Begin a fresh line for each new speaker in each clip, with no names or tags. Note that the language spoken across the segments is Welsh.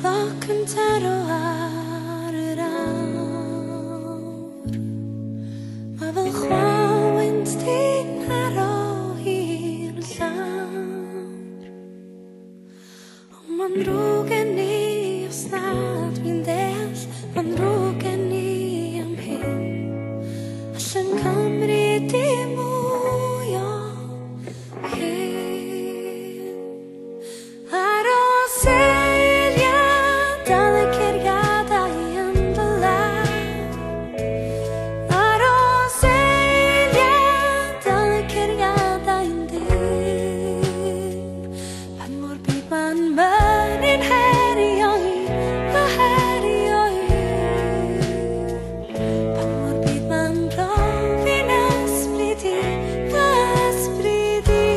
Klokken taro er maar wel gewoon in steen naar hier samen. Man roken ni och snart min des, man roken ni am hin. Sen kommer det moja hin. Aro selja dale kergada yandala. Aro selja dale kergada indir. Pan mor pipan marin heri oi, la heri oi. Pan mor pipan rovina spliti, la spliti.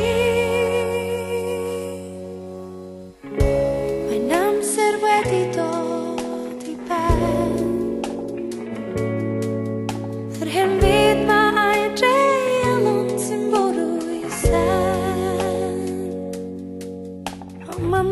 Mein Name serveti tot i pen. För hem vet man aldrig allt som bor i sen. Om man